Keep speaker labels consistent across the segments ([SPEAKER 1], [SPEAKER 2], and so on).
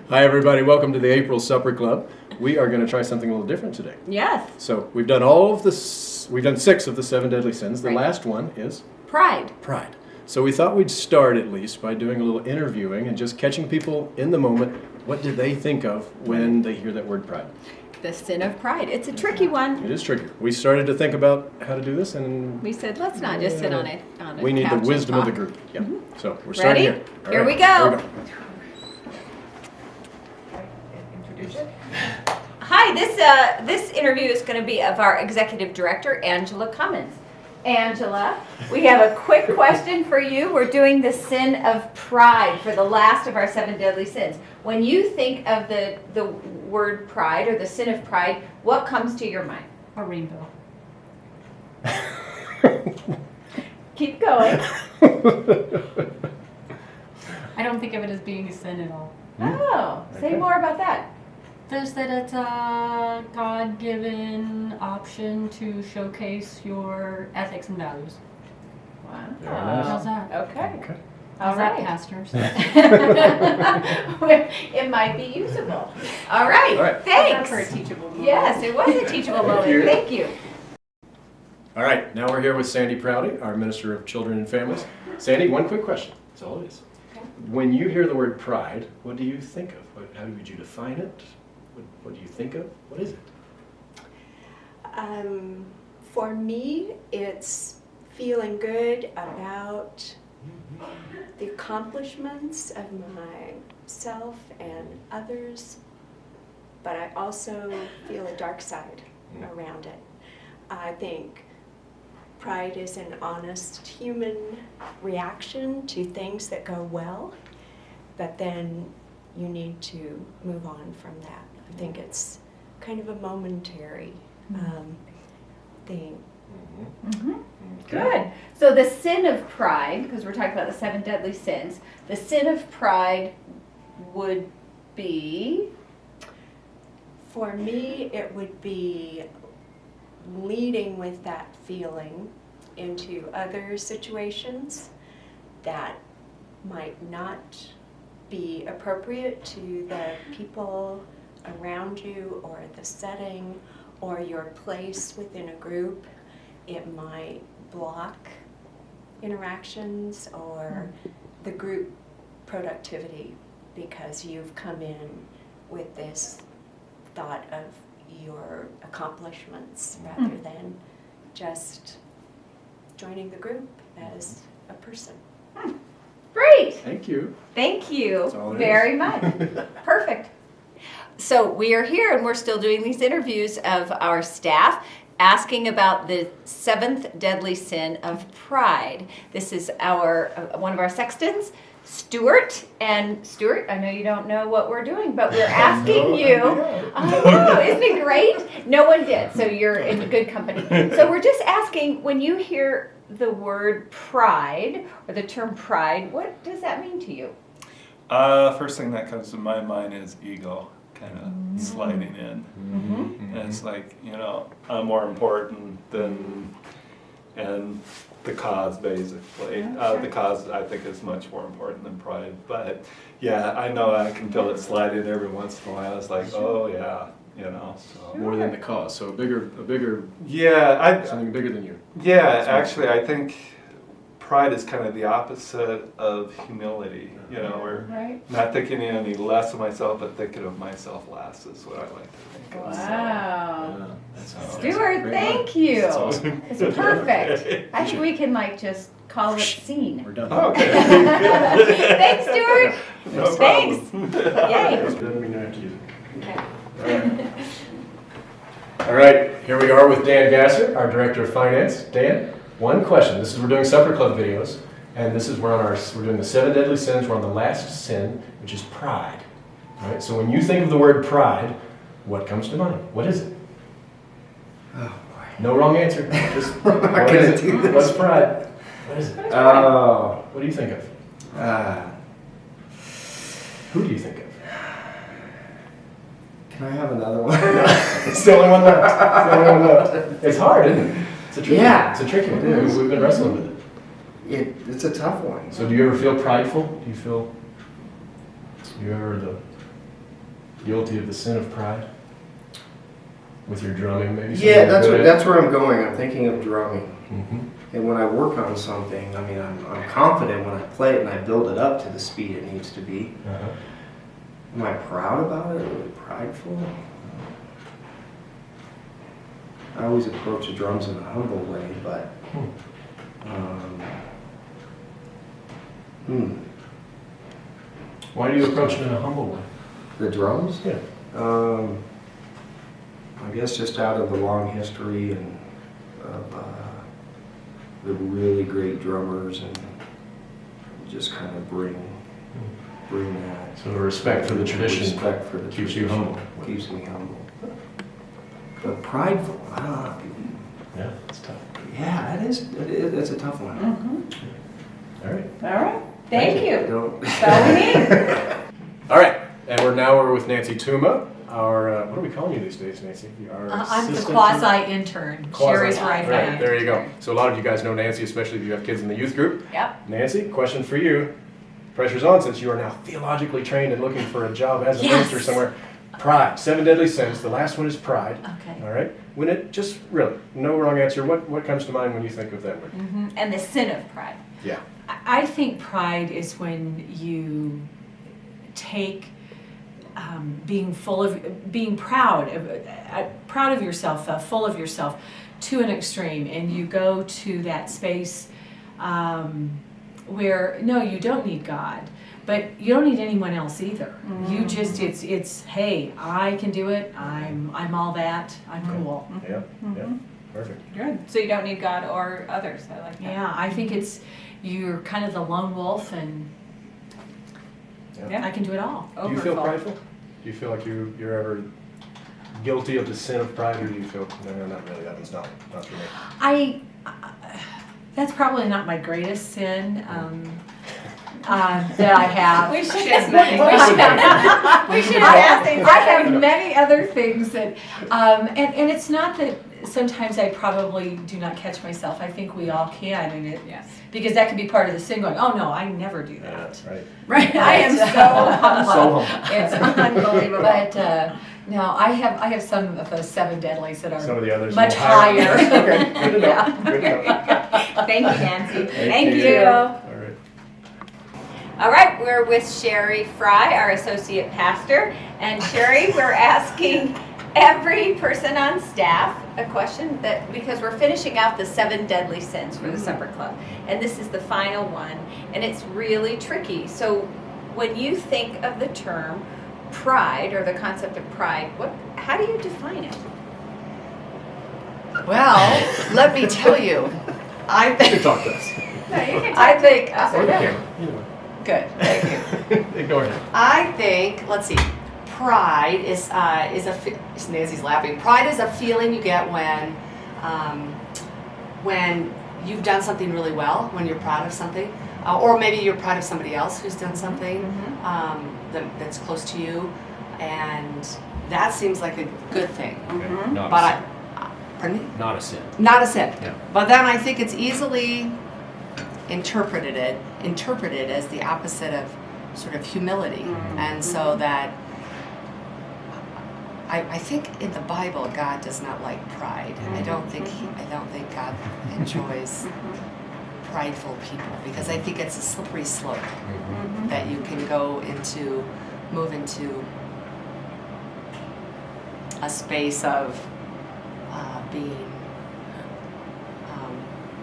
[SPEAKER 1] Hi, everybody. Welcome to the April Supper Club. We are going to try something a little different today.
[SPEAKER 2] Yes.
[SPEAKER 1] So we've done all of this. We've done 6 of the 7 deadly sins. The last one is
[SPEAKER 2] pride.
[SPEAKER 1] Pride. So we thought we'd start at least by doing a little interviewing and just catching people in the moment. What did they think of when they hear that word pride?
[SPEAKER 2] The sin of pride. It's a tricky one.
[SPEAKER 1] It is tricky. We started to think about how to do this, and
[SPEAKER 2] We said, let's not just sit on a
[SPEAKER 1] we need the
[SPEAKER 2] couch and
[SPEAKER 1] wisdom of the
[SPEAKER 2] talk.
[SPEAKER 1] group. Yeah. So we're starting
[SPEAKER 2] Ready?
[SPEAKER 1] here. All
[SPEAKER 2] Here
[SPEAKER 1] right.
[SPEAKER 2] we go.
[SPEAKER 1] Here we go.
[SPEAKER 3] Introduce it.
[SPEAKER 2] Hi, this interview is going to be of our executive director, Angela Cummins. Angela, we have a quick question for you. We're doing the sin of pride for the last of our 7 deadly sins. When you think of the word pride or the sin of pride, what comes to your mind?
[SPEAKER 3] A rainbow.
[SPEAKER 2] Keep going.
[SPEAKER 3] I don't think of it as being a sin at all.
[SPEAKER 2] Oh, say
[SPEAKER 1] Okay.
[SPEAKER 2] more about that.
[SPEAKER 3] Just that it's a God-given option to showcase your ethics and values.
[SPEAKER 2] Wow.
[SPEAKER 1] Very nice.
[SPEAKER 3] How's that?
[SPEAKER 2] Okay.
[SPEAKER 1] Okay.
[SPEAKER 2] All
[SPEAKER 3] How's that,
[SPEAKER 2] right.
[SPEAKER 3] pastors?
[SPEAKER 2] It might be usable. All right.
[SPEAKER 1] All right.
[SPEAKER 2] Thanks.
[SPEAKER 3] For a teachable moment.
[SPEAKER 2] Yes, it was a teachable moment.
[SPEAKER 1] you.
[SPEAKER 2] Thank you.
[SPEAKER 1] All right. Now we're here with Sandy Prouty, our Minister of Children and Families. Sandy, one quick question. That's all it is.
[SPEAKER 2] Okay.
[SPEAKER 1] When you hear the word pride, what do you think of? How would you define it? What do you think of? What is it?
[SPEAKER 4] For me, it's feeling good about the accomplishments of myself and others, but I also feel a dark side around it. I think pride is an honest human reaction to things that go well, but then you need to move on from that. I think it's kind of a momentary thing.
[SPEAKER 2] Mm-hmm. Good. So the sin of pride, because we're talking about the 7 deadly sins, the sin of pride would be?
[SPEAKER 4] For me, it would be leading with that feeling into other situations that might not be appropriate to the people around you or the setting or your place within a group. It might block interactions or the group productivity because you've come in with this thought of your accomplishments rather than just joining the group as a person.
[SPEAKER 2] Great.
[SPEAKER 1] Thank you.
[SPEAKER 2] Thank you
[SPEAKER 1] That's all it
[SPEAKER 2] very
[SPEAKER 1] is.
[SPEAKER 2] much. Perfect. So we are here and we're still doing these interviews of our staff asking about the 7th deadly sin of pride. This is our one of our sextons, Stuart. And Stuart, I know you don't know what we're doing, but we're asking you. I know, isn't it great? No one did, so you're in good company. So we're just asking, when you hear the word pride or the term pride, what does that mean to you?
[SPEAKER 5] First thing that comes to my mind is ego, kind of sliding in.
[SPEAKER 2] Mm-hmm.
[SPEAKER 5] And it's like, I'm more important than, and the cause basically.
[SPEAKER 2] Sure.
[SPEAKER 5] The cause I think is much more important than pride. But yeah, I know I can feel it sliding every once in a while. It's like, oh yeah, so.
[SPEAKER 1] More than the cause. So a bigger,
[SPEAKER 5] Yeah,
[SPEAKER 1] something bigger than you.
[SPEAKER 5] Yeah, actually, I think pride is kind of the opposite of humility. We're
[SPEAKER 2] Right.
[SPEAKER 5] not thinking any less of myself, but thinking of myself less is what I like to think of.
[SPEAKER 2] Wow.
[SPEAKER 1] Yeah, that's
[SPEAKER 2] Stuart,
[SPEAKER 1] great
[SPEAKER 2] thank
[SPEAKER 1] line.
[SPEAKER 2] you.
[SPEAKER 1] That's awesome.
[SPEAKER 2] It's perfect. I think we can just call it scene.
[SPEAKER 1] We're done.
[SPEAKER 5] Okay.
[SPEAKER 2] Thanks, Stuart.
[SPEAKER 5] No
[SPEAKER 2] Thanks.
[SPEAKER 5] problem.
[SPEAKER 2] Yay.
[SPEAKER 1] Doesn't mean I have to use it.
[SPEAKER 2] Okay.
[SPEAKER 1] All right, here we are with Dan Gasser, our Director of Finance. Dan, one question. We're doing Supper Club videos, and this is we're doing the 7 deadly sins. We're on the last sin, which is pride. All right. So when you think of the word pride, what comes to mind? What is it?
[SPEAKER 6] Oh boy.
[SPEAKER 1] No wrong answer. Just
[SPEAKER 6] I'm not
[SPEAKER 1] what
[SPEAKER 6] gonna
[SPEAKER 1] is it?
[SPEAKER 6] do this.
[SPEAKER 1] What's pride? What is it?
[SPEAKER 6] Oh.
[SPEAKER 1] What do you think of? Who do you think of?
[SPEAKER 6] Can I have another one?
[SPEAKER 1] It's the only one left. It's the only one left. It's hard, isn't it? It's a tricky
[SPEAKER 6] Yeah,
[SPEAKER 1] one. It's a tricky one.
[SPEAKER 6] it is.
[SPEAKER 1] We've been wrestling with it.
[SPEAKER 6] It's a tough one.
[SPEAKER 1] So do you ever feel prideful? Do you ever Guilty of the sin of pride? With your drumming, maybe?
[SPEAKER 6] Yeah, that's where I'm going. I'm thinking of drumming.
[SPEAKER 1] Mm-hmm.
[SPEAKER 6] And when I work on something, I mean, I'm confident when I play it and I build it up to the speed it needs to be.
[SPEAKER 1] Uh-huh.
[SPEAKER 6] Am I proud about it? Really prideful? I always approach the drums in a humble way, but
[SPEAKER 1] Why do you approach it in a humble way?
[SPEAKER 6] the drums?
[SPEAKER 1] Yeah.
[SPEAKER 6] I guess just out of the long history and of the really great drummers, and just kind of bring that.
[SPEAKER 1] So a respect for the tradition
[SPEAKER 6] Respect for the
[SPEAKER 1] keeps you
[SPEAKER 6] tradition.
[SPEAKER 1] humble.
[SPEAKER 6] Keeps me humble. But prideful,
[SPEAKER 1] Yeah, it's tough.
[SPEAKER 6] yeah, that's a tough one.
[SPEAKER 1] All right.
[SPEAKER 2] All right. Thank you.
[SPEAKER 6] Don't.
[SPEAKER 2] That's all we need.
[SPEAKER 1] All right, and we're with Nancy Tuma, our, what are we calling you these days, Nancy? Our
[SPEAKER 7] I'm the
[SPEAKER 1] assistant
[SPEAKER 7] quasi-intern. Sherry's right
[SPEAKER 1] Right,
[SPEAKER 7] hand.
[SPEAKER 1] there you go. So a lot of you guys know Nancy, especially if you have kids in the youth group.
[SPEAKER 2] Yep.
[SPEAKER 1] Nancy, question for you. Pressure's on since you are now theologically trained and looking for a job as a minister somewhere. Pride, 7 deadly sins. The last one is pride.
[SPEAKER 7] Okay.
[SPEAKER 1] All right. When it just really no wrong answer. What comes to mind when you think of that word?
[SPEAKER 2] And the sin of pride.
[SPEAKER 1] Yeah.
[SPEAKER 7] I think pride is when you take being proud of yourself, full of yourself, to an extreme, and you go to that space where no, you don't need God, but you don't need anyone else either. You just it's hey, I can do it. I'm all that. I'm cool.
[SPEAKER 1] Yeah. Yeah. Perfect.
[SPEAKER 2] Good. So you don't need God or others. I like that.
[SPEAKER 7] Yeah, I think you're kind of the lone wolf, and
[SPEAKER 2] Yeah.
[SPEAKER 7] I can do it all.
[SPEAKER 1] Do you feel
[SPEAKER 2] Overfull.
[SPEAKER 1] prideful? Do you feel like you're ever guilty of the sin of pride, or do you feel no, not really? That one's not for me.
[SPEAKER 7] That's probably not my greatest sin that I have.
[SPEAKER 2] We should
[SPEAKER 7] She
[SPEAKER 2] have
[SPEAKER 7] has many.
[SPEAKER 2] We should have asked things.
[SPEAKER 7] I have many other things that, and it's not that sometimes I probably do not catch myself. I think we all can, and
[SPEAKER 2] Yes.
[SPEAKER 7] because that could be part of the sin. Going, oh no, I never do that.
[SPEAKER 1] Right.
[SPEAKER 7] Right, I am so humble.
[SPEAKER 1] So humble.
[SPEAKER 7] It's unbelievable. But no, I have some of those 7 deadlies that
[SPEAKER 1] Some
[SPEAKER 7] are
[SPEAKER 1] of the others
[SPEAKER 7] much
[SPEAKER 1] a little higher.
[SPEAKER 7] higher.
[SPEAKER 1] Okay. Good to know. Good to know.
[SPEAKER 2] Thank you, Nancy.
[SPEAKER 1] Thank
[SPEAKER 2] you.
[SPEAKER 1] All right.
[SPEAKER 2] All right, we're with Sherry Fry, our associate pastor. And Sherry, we're asking every person on staff a question because we're finishing out the 7 deadly sins for the Supper Club. And this is the final one, and it's really tricky. So when you think of the term pride, or the concept of pride, how do you define it?
[SPEAKER 8] Well, let me tell you, I
[SPEAKER 1] You can
[SPEAKER 8] think,
[SPEAKER 1] talk to us.
[SPEAKER 2] No, you can
[SPEAKER 8] I think,
[SPEAKER 1] Or the camera. Either way.
[SPEAKER 8] good, thank you.
[SPEAKER 1] Ignore him.
[SPEAKER 8] I think, let's see, pride is Nancy's laughing. Pride is a feeling you get when you've done something really well, when you're proud of something, or maybe you're proud of somebody else who's done something that's close to you, and that seems like a good thing.
[SPEAKER 1] Not
[SPEAKER 8] But pardon me?
[SPEAKER 1] Not a sin.
[SPEAKER 8] Not a sin.
[SPEAKER 1] Yeah.
[SPEAKER 8] But then I think it's easily interpreted as the opposite of sort of humility. And so that I think in the Bible God does not like pride. I don't think God enjoys prideful people, because I think it's a slippery slope that you can move into a space of being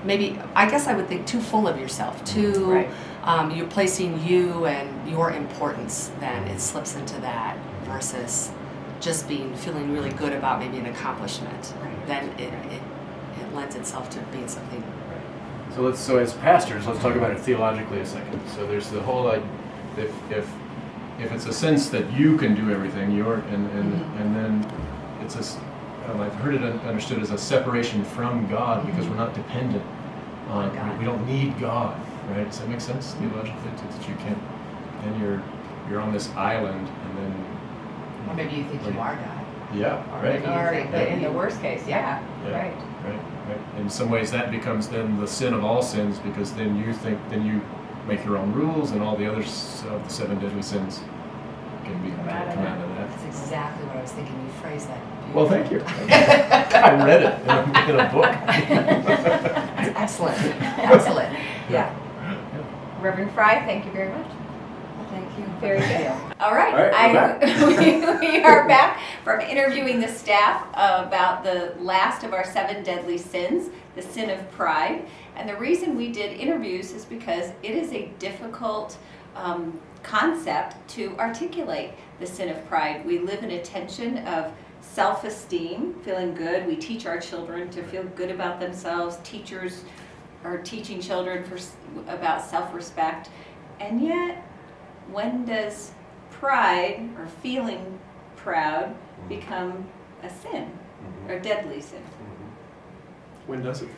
[SPEAKER 8] maybe, I guess I would think, too full of yourself, too you're placing you and your importance, then it slips into that, versus just feeling really good about maybe an accomplishment. Then it lends itself to being something.
[SPEAKER 1] So as pastors, let's talk about it theologically a second. So there's the whole if it's a sense that you can do everything, and then it's I've heard it understood as a separation from God, because we're not dependent on God. We don't need God, right? Does that make sense theologically? That you can't, and you're on this island, and then
[SPEAKER 8] Or maybe you think you are God.
[SPEAKER 1] yeah, right.
[SPEAKER 2] Or in the worst case, yeah. Right.
[SPEAKER 1] In some ways, that becomes then the sin of all sins, because then you make your own rules, and all the others of the 7 deadly sins can come out of that.
[SPEAKER 8] That's exactly what I was thinking. You phrased that
[SPEAKER 1] Well,
[SPEAKER 8] beautifully.
[SPEAKER 1] thank you. I read it in a book.
[SPEAKER 8] That's excellent. Excellent. Yeah.
[SPEAKER 2] Reverend Fry, thank you very much.
[SPEAKER 8] Thank you.
[SPEAKER 2] Very good. All right,
[SPEAKER 1] All right,
[SPEAKER 2] we are back from interviewing the staff about the last of our 7 deadly sins, the sin of pride. And the reason we did interviews is because it is a difficult concept to articulate, the sin of pride. We live in a tension of self-esteem, feeling good. We teach our children to feel good about themselves. Teachers are teaching children about self-respect. And yet, when does pride or feeling proud become a sin or deadly sin?
[SPEAKER 1] When does it?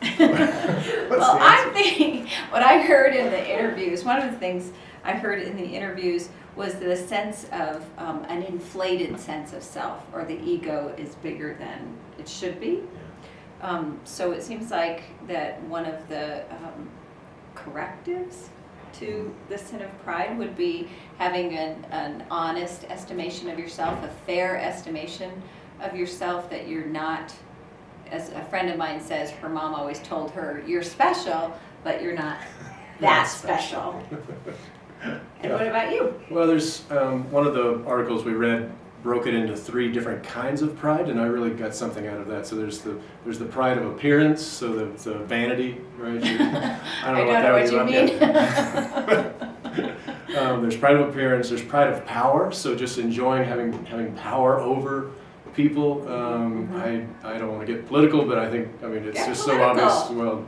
[SPEAKER 2] Well, I'm thinking, what I heard in the interviews, one of the things I heard in the interviews was the sense of an inflated sense of self, or the ego is bigger than it should be. So it seems like that one of the correctives to the sin of pride would be having an honest estimation of yourself, a fair estimation of yourself, that you're not, as a friend of mine says, her mom always told her, you're special, but you're not that special. And what about you?
[SPEAKER 1] Well, there's one of the articles we read broke it into 3 different kinds of pride, and I really got something out of that. So there's the pride of appearance, so the vanity, right? I don't know what
[SPEAKER 2] you mean.
[SPEAKER 1] There's pride of appearance. There's pride of power, so just enjoying having power over people. I don't want to get political, but I mean it's
[SPEAKER 2] Get
[SPEAKER 1] just
[SPEAKER 2] political.
[SPEAKER 1] so obvious. Well,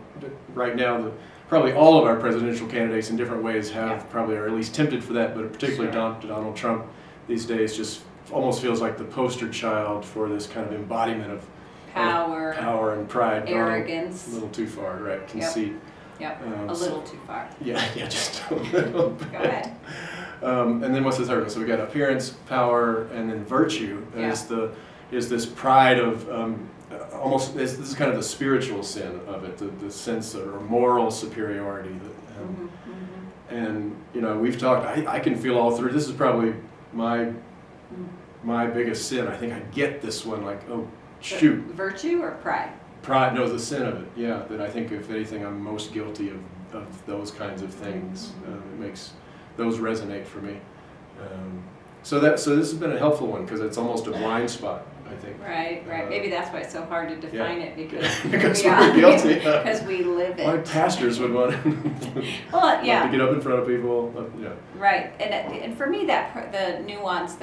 [SPEAKER 1] right now probably all of our presidential candidates in different ways probably are at least tempted for that, but particularly Donald Trump these days just almost feels like the poster child for this kind of embodiment of power and pride,
[SPEAKER 2] arrogance,
[SPEAKER 1] a little too far, right? Conceit.
[SPEAKER 2] Yep. A little too far.
[SPEAKER 1] Yeah, just a little bit.
[SPEAKER 2] Go ahead.
[SPEAKER 1] And then what's the third one? So we got appearance, power, and then virtue is this pride of almost, this is kind of the spiritual sin of it, the sense of or moral superiority. And we've talked. I can feel all through. This is probably my biggest sin. I think I get this one. Like, oh shoot.
[SPEAKER 2] Virtue or pride?
[SPEAKER 1] Pride. No, the sin of it. Yeah. That I think if anything, I'm most guilty of those kinds of things. It makes those resonate for me. So this has been a helpful one because it's almost a blind spot, I think.
[SPEAKER 2] Right. Maybe that's why it's so hard to define it, because
[SPEAKER 1] because we're guilty.
[SPEAKER 2] Because we live it.
[SPEAKER 1] My pastors would want
[SPEAKER 2] Well, yeah.
[SPEAKER 1] to get up in front of people.
[SPEAKER 2] Right, and for me, that the nuance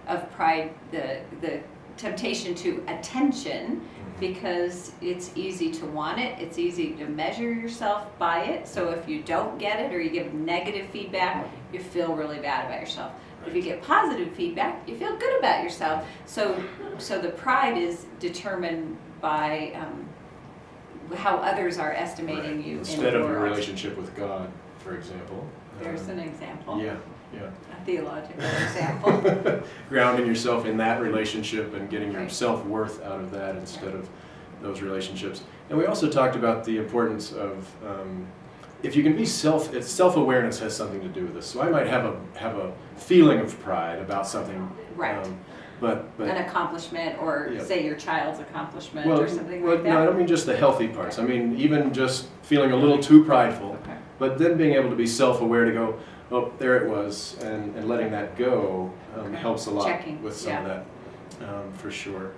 [SPEAKER 2] of pride, the temptation to attention, because it's easy to want it, it's easy to measure yourself by it. So if you don't get it or you give negative feedback, you feel really bad about yourself. If you get positive feedback, you feel good about yourself. So the pride is determined by how others are estimating you
[SPEAKER 1] Instead
[SPEAKER 2] in the
[SPEAKER 1] of your
[SPEAKER 2] world.
[SPEAKER 1] relationship with God, for example.
[SPEAKER 2] There's an example.
[SPEAKER 1] Yeah.
[SPEAKER 2] A theological example.
[SPEAKER 1] Grounding yourself in that relationship and getting your self-worth out of that instead of those relationships. And we also talked about the importance of if you can be self-awareness has something to do with this. So I might have a feeling of pride about something,
[SPEAKER 2] Right.
[SPEAKER 1] But
[SPEAKER 2] An accomplishment, or say your child's accomplishment, or something
[SPEAKER 1] well,
[SPEAKER 2] like that.
[SPEAKER 1] no, I don't mean just the healthy parts. I mean even just feeling a little too prideful,
[SPEAKER 2] Okay.
[SPEAKER 1] but then being able to be self-aware to go, oh, there it was, and letting that go helps a lot with some of that, for sure.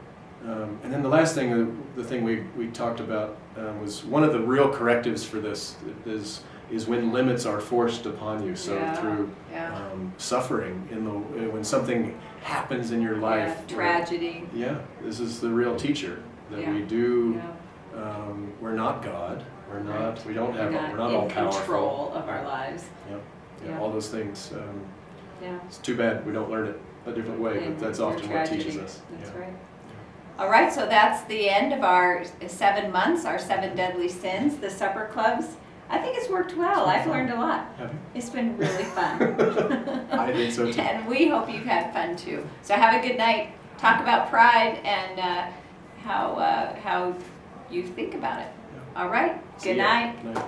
[SPEAKER 1] And then the last thing, the thing we talked about was one of the real correctives for this is when limits are forced upon you. So through suffering, when something happens in your life,
[SPEAKER 2] tragedy.
[SPEAKER 1] This is the real teacher that we do. We're not God. We're not. We don't have. We're not all powerful.
[SPEAKER 2] Control of our lives.
[SPEAKER 1] All those things. It's too bad we don't learn it a different way, but that's often what teaches us.
[SPEAKER 2] That's right. All right, so that's the end of our 7 months, our 7 deadly sins, the supper clubs. I think it's worked well. I've learned a lot.
[SPEAKER 1] Have you?
[SPEAKER 2] It's been really fun.
[SPEAKER 1] I think so too.
[SPEAKER 2] And we hope you've had fun too. So have a good night. Talk about pride and how you think about it. All right. Good night.
[SPEAKER 1] Good night.